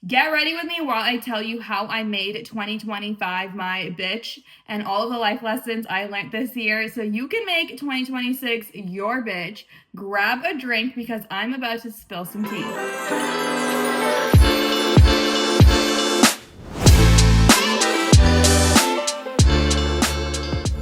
Get ready with me while I tell you how I made 2025 my bitch and all of the life lessons I learned this year so you can make 2026 your bitch. Grab a drink because I'm about to spill some tea.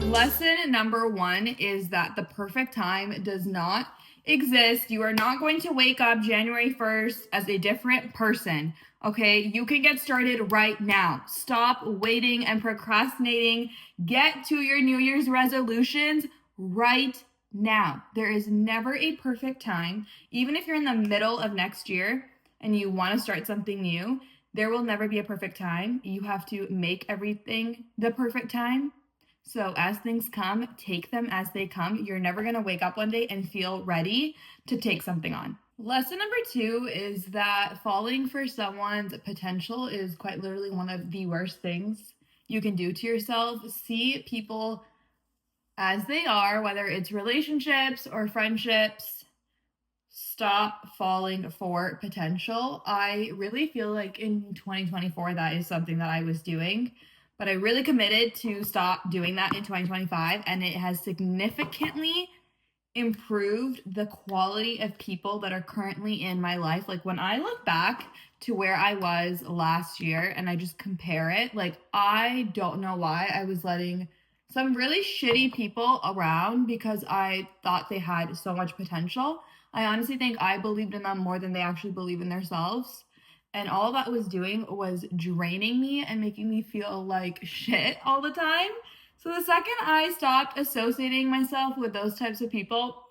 Lesson number one is that the perfect time does not exist. You are not going to wake up January 1st as a different person. Okay, you can get started right now. Stop waiting and procrastinating. Get to your New Year's resolutions right now. There is never a perfect time. Even if you're in the middle of next year and you want to start something new, there will never be a perfect time. You have to make everything the perfect time. So as things come, take them as they come. You're never going to wake up one day and feel ready to take something on. Lesson number two is that falling for someone's potential is quite literally one of the worst things you can do to yourself. See people as they are, whether it's relationships or friendships. Stop falling for potential. I really feel like in 2024, that is something that I was doing, but I really committed to stop doing that in 2025, and it has significantly improved the quality of people that are currently in my life. Like when I look back to where I was last year and I just compare it, like I don't know why I was letting some really shitty people around because I thought they had so much potential. I honestly think I believed in them more than they actually believe in themselves. And all that was doing was draining me and making me feel like shit all the time. So the second I stopped associating myself with those types of people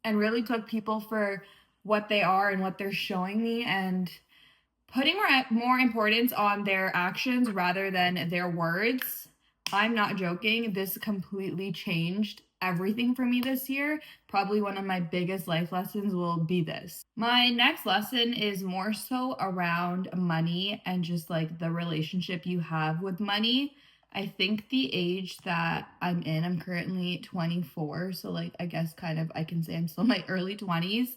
and really took people for what they are and what they're showing me and putting more importance on their actions rather than their words, I'm not joking, this completely changed everything for me this year. Probably one of my biggest life lessons will be this. My next lesson is more so around money and just like the relationship you have with money. I think the age that I'm in, I'm currently 24, so like I guess kind of I can say I'm still in my early 20s.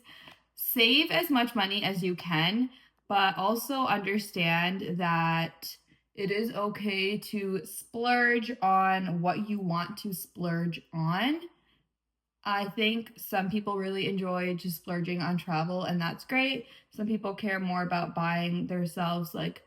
Save as much money as you can, but also understand that it is okay to splurge on what you want to splurge on. I think some people really enjoy just splurging on travel, and that's great. Some people care more about buying themselves like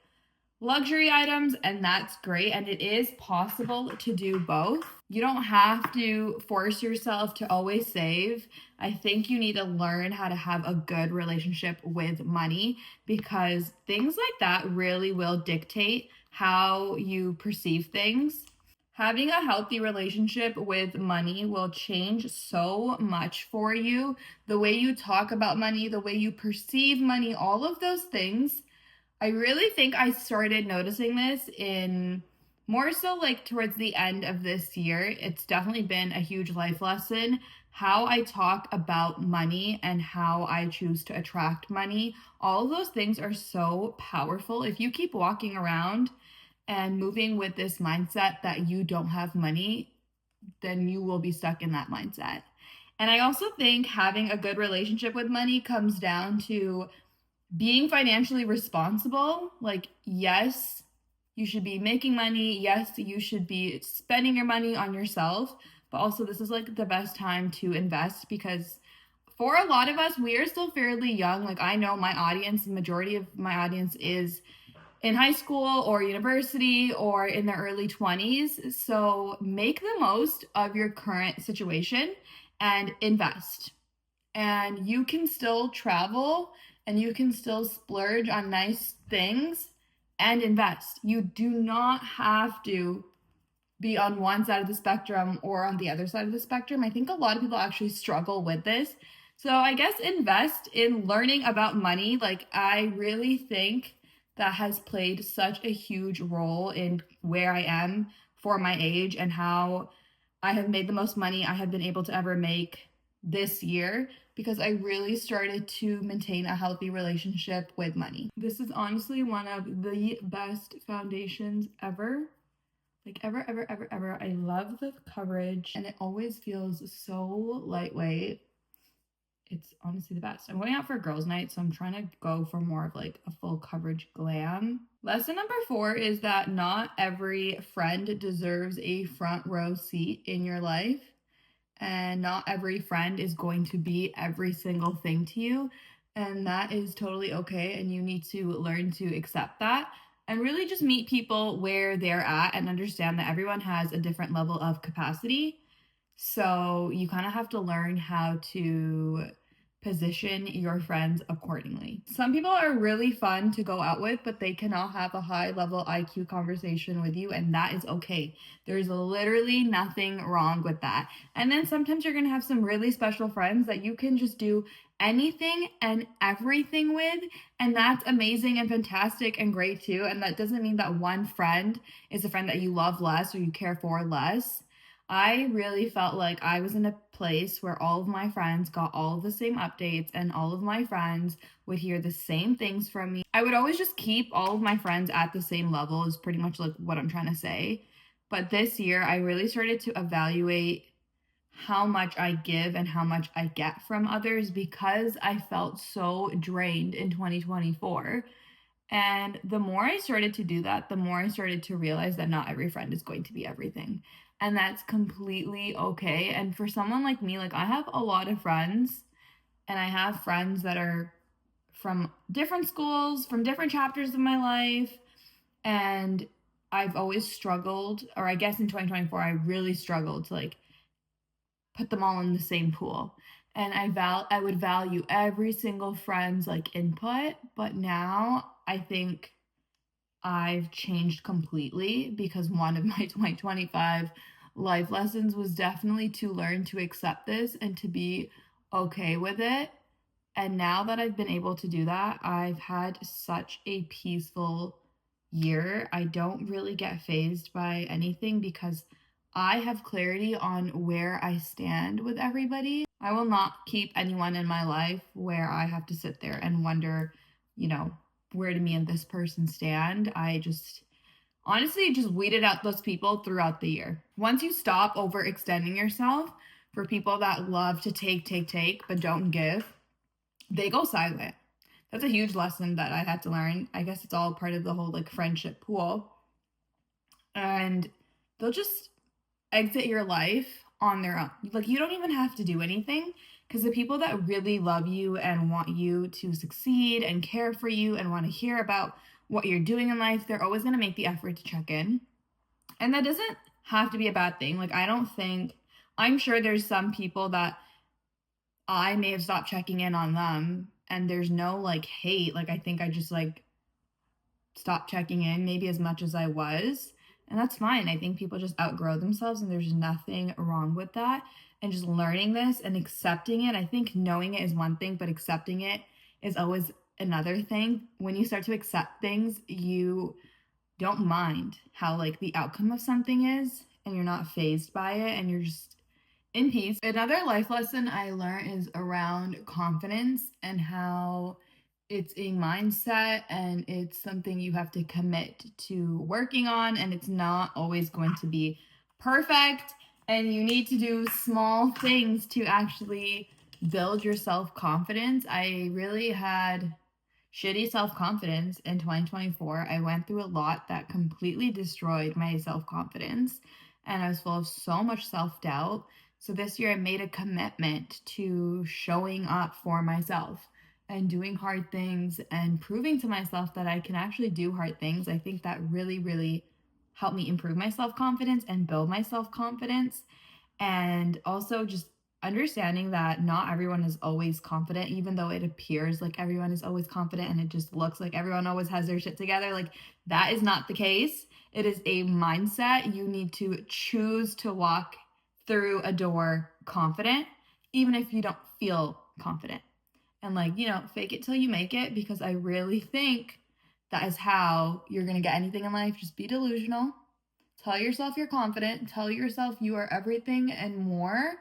luxury items, and that's great. And it is possible to do both. You don't have to force yourself to always save. I think you need to learn how to have a good relationship with money because things like that really will dictate how you perceive things. Having a healthy relationship with money will change so much for you. The way you talk about money, the way you perceive money, all of those things. I really think I started noticing this in more so like towards the end of this year. It's definitely been a huge life lesson. How I talk about money and how I choose to attract money, all of those things are so powerful. If you keep walking around and moving with this mindset that you don't have money, then you will be stuck in that mindset. And I also think having a good relationship with money comes down to being financially responsible. Like, yes, you should be making money. Yes, you should be spending your money on yourself. But also, this is like the best time to invest because for a lot of us, we are still fairly young. Like, I know my audience, the majority of my audience is in high school or university or in their early 20s. So make the most of your current situation and invest. And you can still travel and you can still splurge on nice things and invest. You do not have to be on one side of the spectrum or on the other side of the spectrum. I think a lot of people actually struggle with this. So I guess invest in learning about money. Like I really think that has played such a huge role in where I am for my age and how I have made the most money I have been able to ever make this year because I really started to maintain a healthy relationship with money. This is honestly one of the best foundations ever. Like ever, ever, ever, ever. I love the coverage and it always feels so lightweight. it's honestly the best. I'm going out for a girls' night, so I'm trying to go for more of like a full coverage glam. Lesson number 4 is that not every friend deserves a front row seat in your life, and not every friend is going to be every single thing to you. And that is totally okay. And you need to learn to accept that and really just meet people where they're at and understand that everyone has a different level of capacity. So you kind of have to learn how to position your friends accordingly. Some people are really fun to go out with, but they cannot have a high level IQ conversation with you, and that is okay. There's literally nothing wrong with that. And then sometimes you're going to have some really special friends that you can just do anything and everything with, and that's amazing and fantastic and great too. And that doesn't mean that one friend is a friend that you love less or you care for less. I really felt like I was in a place where all of my friends got all of the same updates and all of my friends would hear the same things from me. I would always just keep all of my friends at the same level, is pretty much like what I'm trying to say. But this year, I really started to evaluate how much I give and how much I get from others because I felt so drained in 2024. And the more I started to do that, the more I started to realize that not every friend is going to be everything. And that's completely okay. And for someone like me, like I have a lot of friends, and I have friends that are from different schools, from different chapters of my life. And I've always struggled, or I guess in 2024, I really struggled to like put them all in the same pool. And I would value every single friend's like input, but now I think I've changed completely because one of my 2025 life lessons was definitely to learn to accept this and to be okay with it. And now that I've been able to do that, I've had such a peaceful year. I don't really get fazed by anything because I have clarity on where I stand with everybody. I will not keep anyone in my life where I have to sit there and wonder, where do me and this person stand? I just honestly just weeded out those people throughout the year. Once you stop overextending yourself for people that love to take, but don't give, they go silent. That's a huge lesson that I had to learn. I guess it's all part of the whole like friendship pool. And they'll just exit your life on their own. Like you don't even have to do anything because the people that really love you and want you to succeed and care for you and want to hear about what you're doing in life, they're always going to make the effort to check in. And that doesn't have to be a bad thing. Like I'm sure there's some people that I may have stopped checking in on them and there's no like hate. Like I think I just like stopped checking in maybe as much as I was. And that's fine. I think people just outgrow themselves and there's nothing wrong with that. And just learning this and accepting it. I think knowing it is one thing, but accepting it is always another thing. When you start to accept things, you don't mind how like the outcome of something is and you're not fazed by it and you're just in peace. Another life lesson I learned is around confidence and how it's a mindset and it's something you have to commit to working on, and it's not always going to be perfect. And you need to do small things to actually build your self confidence. I really had shitty self confidence in 2024. I went through a lot that completely destroyed my self confidence, and I was full of so much self doubt. So this year I made a commitment to showing up for myself and doing hard things and proving to myself that I can actually do hard things. I think that really, really helped me improve my self confidence and build my self confidence. And also just understanding that not everyone is always confident, even though it appears like everyone is always confident and it just looks like everyone always has their shit together. Like that is not the case. It is a mindset. You need to choose to walk through a door confident, even if you don't feel confident. And like, fake it till you make it, because I really think that is how you're going to get anything in life. Just be delusional. Tell yourself you're confident. Tell yourself you are everything and more,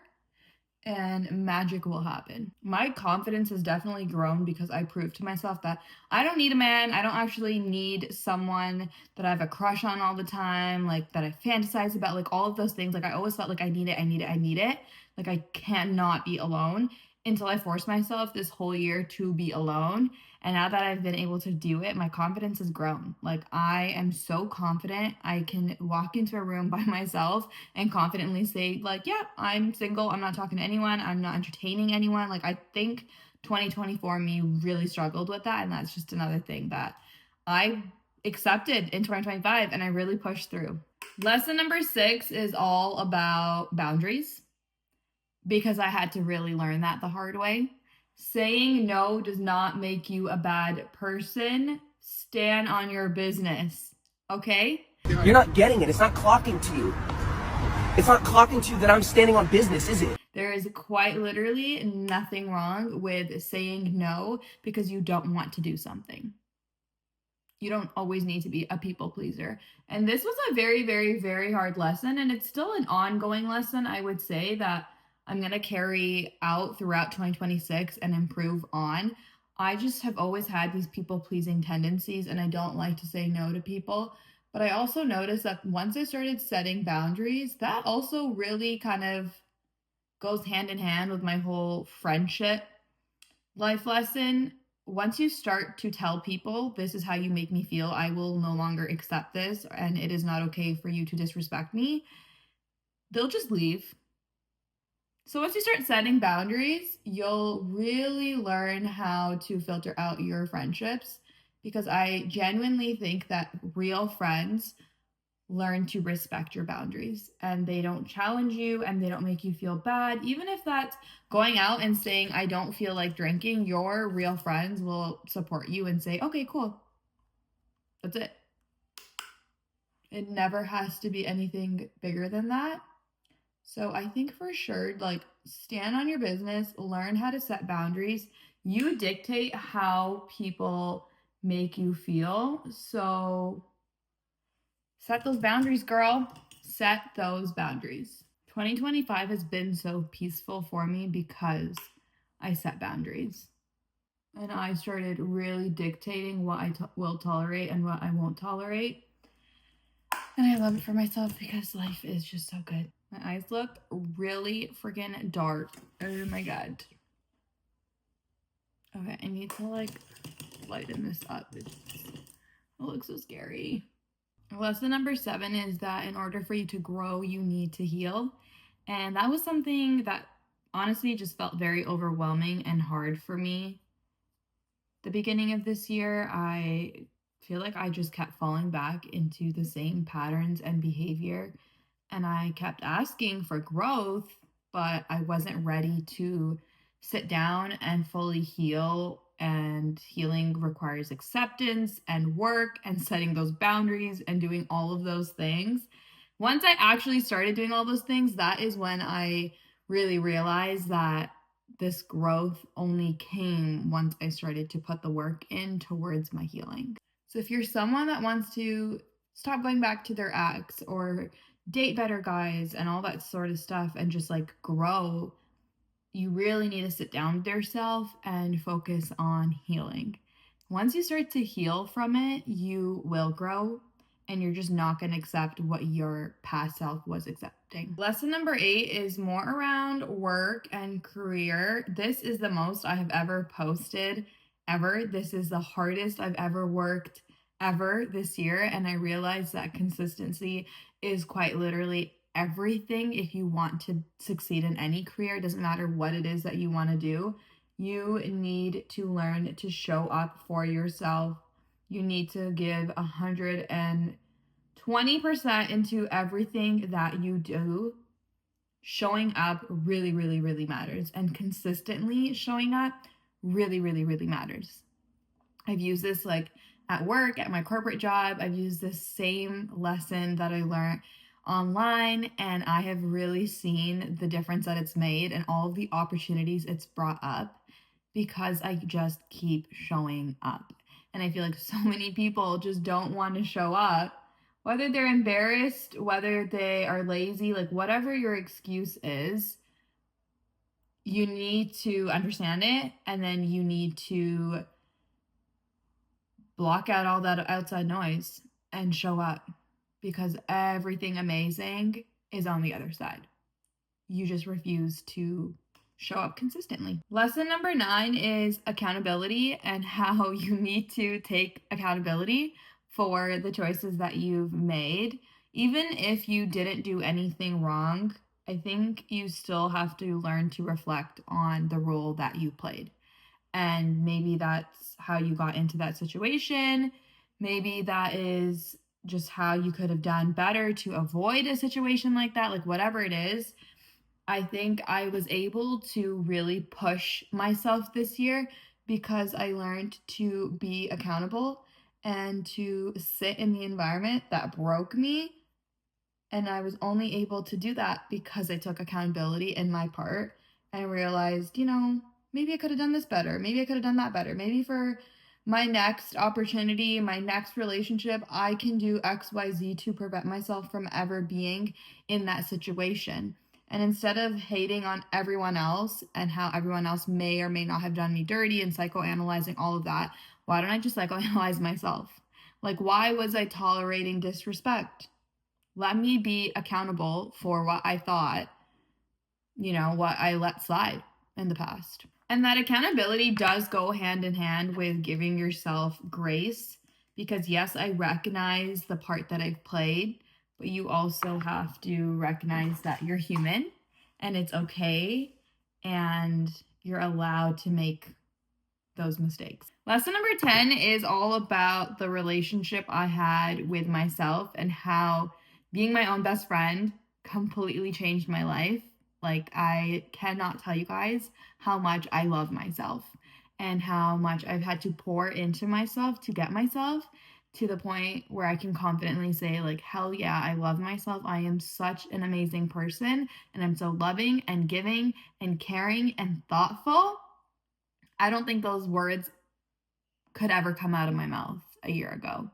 and magic will happen. My confidence has definitely grown because I proved to myself that I don't need a man. I don't actually need someone that I have a crush on all the time, like that I fantasize about, like all of those things. Like I always felt like I need it. Like I cannot be alone. until I forced myself this whole year to be alone. And now that I've been able to do it, my confidence has grown. Like, I am so confident. I can walk into a room by myself and confidently say, like, yeah, I'm single. I'm not talking to anyone. I'm not entertaining anyone. Like, I think 2024 me really struggled with that. And that's just another thing that I accepted in 2025 and I really pushed through. Lesson number 6 is all about boundaries, because I had to really learn that the hard way. Saying no does not make you a bad person. Stand on your business, okay? You're not getting it. It's not clocking to you. It's not clocking to you that I'm standing on business, is it? There is quite literally nothing wrong with saying no because you don't want to do something. You don't always need to be a people pleaser. And this was a very, very, very hard lesson. And it's still an ongoing lesson, I would say, that I'm going to carry out throughout 2026 and improve on. I just have always had these people pleasing tendencies, and I don't like to say no to people. But I also noticed that once I started setting boundaries, that also really kind of goes hand in hand with my whole friendship life lesson. Once you start to tell people, this is how you make me feel, I will no longer accept this, and it is not okay for you to disrespect me, they'll just leave. So once you start setting boundaries, you'll really learn how to filter out your friendships, because I genuinely think that real friends learn to respect your boundaries and they don't challenge you and they don't make you feel bad. Even if that's going out and saying, I don't feel like drinking, your real friends will support you and say, okay, cool. That's it. It never has to be anything bigger than that. So I think for sure, like, stand on your business, learn how to set boundaries. You dictate how people make you feel. So set those boundaries, girl. Set those boundaries. 2025 has been so peaceful for me because I set boundaries. And I started really dictating what I will tolerate and what I won't tolerate. And I love it for myself because life is just so good. My eyes look really freaking dark. Oh my god. Okay, I need to like lighten this up. It looks so scary. Lesson number 7 is that in order for you to grow, you need to heal. And that was something that honestly just felt very overwhelming and hard for me. The beginning of this year, I feel like I just kept falling back into the same patterns and behavior. And I kept asking for growth, but I wasn't ready to sit down and fully heal. And healing requires acceptance and work and setting those boundaries and doing all of those things. Once I actually started doing all those things, that is when I really realized that this growth only came once I started to put the work in towards my healing. So if you're someone that wants to stop going back to their ex or date better guys and all that sort of stuff and just like grow, you really need to sit down with yourself and focus on healing. Once you start to heal from it, you will grow and you're just not going to accept what your past self was accepting. Lesson number 8 is more around work and career. This is the most I have ever posted ever. This is the hardest I've ever worked ever this year. And I realized that consistency is quite literally everything if you want to succeed in any career. It doesn't matter what it is that you want to do. You need to learn to show up for yourself. You need to give 120% into everything that you do. Showing up really, really, really matters. And consistently showing up really, really, really matters. I've used this like at work, at my corporate job. I've used this same lesson that I learned online, and I have really seen the difference that it's made and all of the opportunities it's brought up because I just keep showing up. And I feel like so many people just don't want to show up, whether they're embarrassed, whether they are lazy, like whatever your excuse is. You need to understand it, and then you need to block out all that outside noise and show up, because everything amazing is on the other side. You just refuse to show up consistently. Lesson number 9 is accountability and how you need to take accountability for the choices that you've made. Even if you didn't do anything wrong, I think you still have to learn to reflect on the role that you played. And maybe that's how you got into that situation. Maybe that is just how you could have done better to avoid a situation like that, like whatever it is. I think I was able to really push myself this year because I learned to be accountable and to sit in the environment that broke me. And I was only able to do that because I took accountability in my part and realized, maybe I could have done this better. Maybe I could have done that better. Maybe for my next opportunity, my next relationship, I can do XYZ to prevent myself from ever being in that situation. And instead of hating on everyone else and how everyone else may or may not have done me dirty and psychoanalyzing all of that, why don't I just psychoanalyze myself? Like, why was I tolerating disrespect? Let me be accountable for what I thought, what I let slide in the past. And that accountability does go hand in hand with giving yourself grace because, yes, I recognize the part that I've played, but you also have to recognize that you're human and it's okay and you're allowed to make those mistakes. Lesson number 10 is all about the relationship I had with myself and how being my own best friend completely changed my life. Like, I cannot tell you guys how much I love myself and how much I've had to pour into myself to get myself to the point where I can confidently say, like, hell yeah, I love myself. I am such an amazing person and I'm so loving and giving and caring and thoughtful. I don't think those words could ever come out of my mouth a year ago.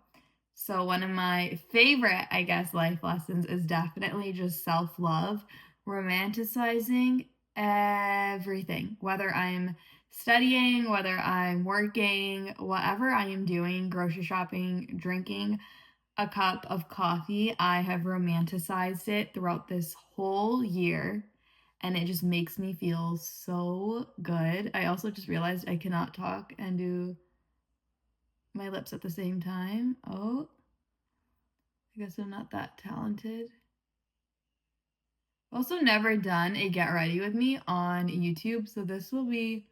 So one of my favorite, I guess, life lessons is definitely just self-love, romanticizing everything, whether I'm studying, whether I'm working, whatever I am doing, grocery shopping, drinking a cup of coffee, I have romanticized it throughout this whole year. And it just makes me feel so good. I also just realized I cannot talk and do my lips at the same time. Oh, I guess I'm not that talented. I've also never done a get ready with me on YouTube, so this will be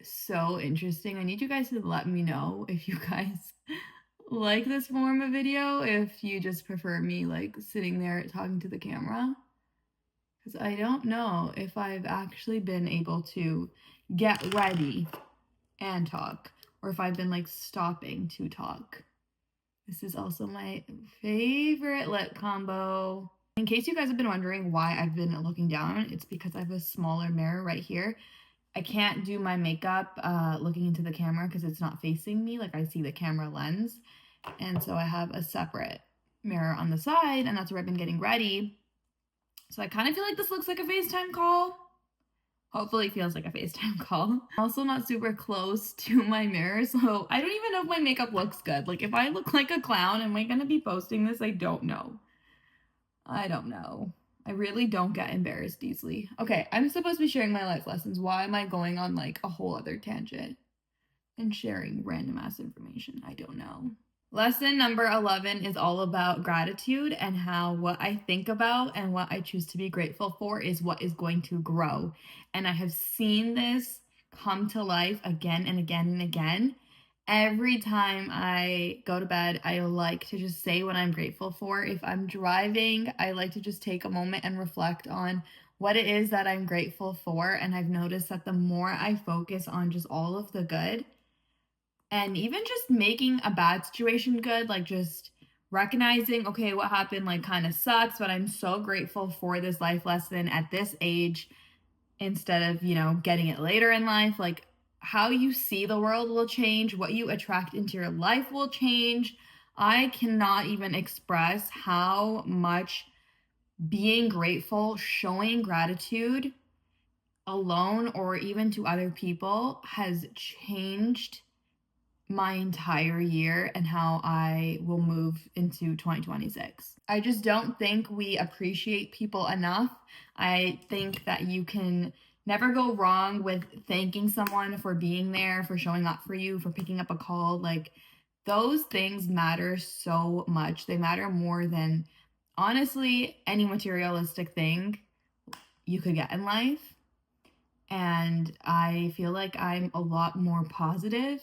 so interesting. I need you guys to let me know if you guys like this form of video, if you just prefer me like sitting there talking to the camera. Because I don't know if I've actually been able to get ready and talk, or if I've been like stopping to talk. This is also my favorite lip combo. In case you guys have been wondering why I've been looking down, it's because I have a smaller mirror right here. I can't do my makeup looking into the camera because it's not facing me, like I see the camera lens. And so I have a separate mirror on the side, and that's where I've been getting ready. So I kind of feel like this looks like a FaceTime call. Hopefully it feels like a FaceTime call. I'm also not super close to my mirror, so I don't even know if my makeup looks good. Like, if I look like a clown, am I gonna be posting this? I don't know. I really don't get embarrassed easily. Okay, I'm supposed to be sharing my life lessons. Why am I going on like a whole other tangent and sharing random ass information? I don't know. Lesson number 11 is all about gratitude and how what I think about and what I choose to be grateful for is what is going to grow. And I have seen this come to life again and again and again. Every time I go to bed, I like to just say what I'm grateful for. If I'm driving, I like to just take a moment and reflect on what it is that I'm grateful for. And I've noticed that the more I focus on just all of the good, and even just making a bad situation good, like just recognizing, okay, what happened like kind of sucks, but I'm so grateful for this life lesson at this age instead of, getting it later in life. Like, how you see the world will change, what you attract into your life will change. I cannot even express how much being grateful, showing gratitude alone or even to other people has changed my entire year and how I will move into 2026. I just don't think we appreciate people enough. I think that you can never go wrong with thanking someone for being there, for showing up for you, for picking up a call. Like, those things matter so much. They matter more than, honestly, any materialistic thing you could get in life. And I feel like I'm a lot more positive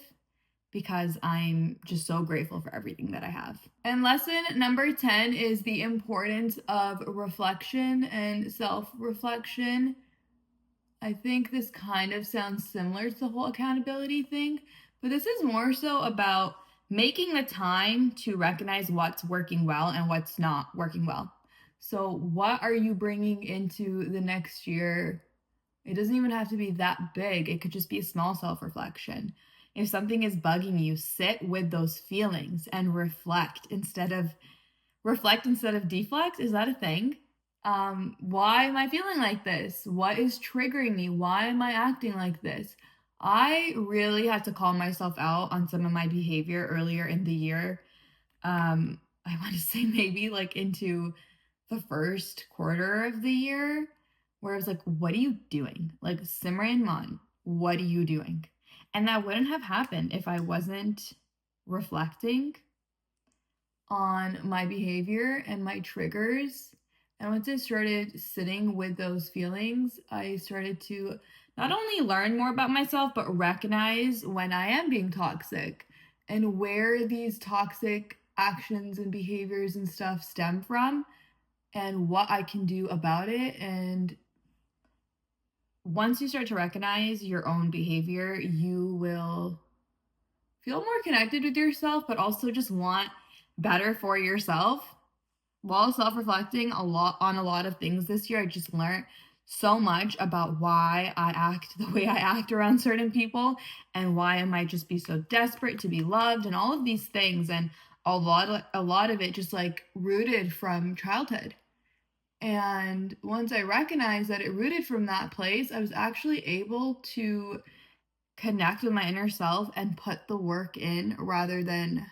because I'm just so grateful for everything that I have. And lesson number 10 is the importance of reflection and self reflection. I think this kind of sounds similar to the whole accountability thing, but this is more so about making the time to recognize what's working well and what's not working well. So, what are you bringing into the next year? It doesn't even have to be that big, it could just be a small self reflection. If something is bugging you, sit with those feelings and reflect instead of deflect. Is that a thing? Why am I feeling like this? What is triggering me? Why am I acting like this? I really had to call myself out on some of my behavior earlier in the year. I want to say maybe like into the first quarter of the year, where I was like, what are you doing? Like, Simran Mon, what are you doing? And that wouldn't have happened if I wasn't reflecting on my behavior and my triggers. And once I started sitting with those feelings, I started to not only learn more about myself, but recognize when I am being toxic and where these toxic actions and behaviors and stuff stem from and what I can do about it. And once you start to recognize your own behavior, you will feel more connected with yourself, but also just want better for yourself. While self-reflecting on a lot of things this year, I just learned so much about why I act the way I act around certain people and why I might just be so desperate to be loved and all of these things. And a lot of it just like rooted from childhood. And once I recognized that it rooted from that place, I was actually able to connect with my inner self and put the work in rather than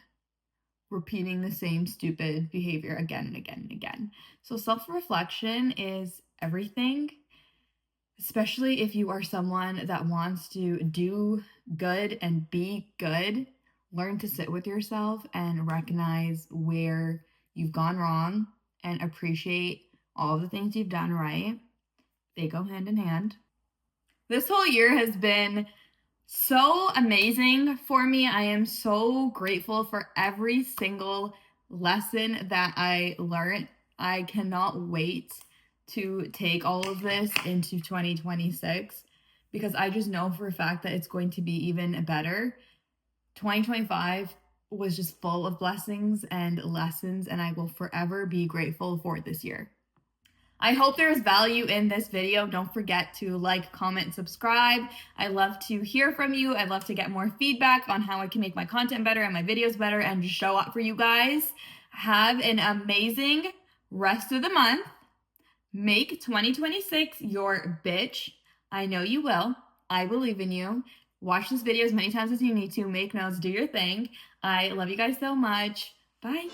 repeating the same stupid behavior again and again and again. So self-reflection is everything, especially if you are someone that wants to do good and be good. Learn to sit with yourself and recognize where you've gone wrong and appreciate all the things you've done right. They go hand in hand. This whole year has been so amazing for me. I am so grateful for every single lesson that I learned. I cannot wait to take all of this into 2026 because I just know for a fact that it's going to be even better. 2025 was just full of blessings and lessons, and I will forever be grateful for this year. I hope there's value in this video. Don't forget to like, comment, subscribe. I love to hear from you. I'd love to get more feedback on how I can make my content better and my videos better and just show up for you guys. Have an amazing rest of the month. Make 2026 your bitch. I know you will. I believe in you. Watch this video as many times as you need to. Make notes. Do your thing. I love you guys so much. Bye.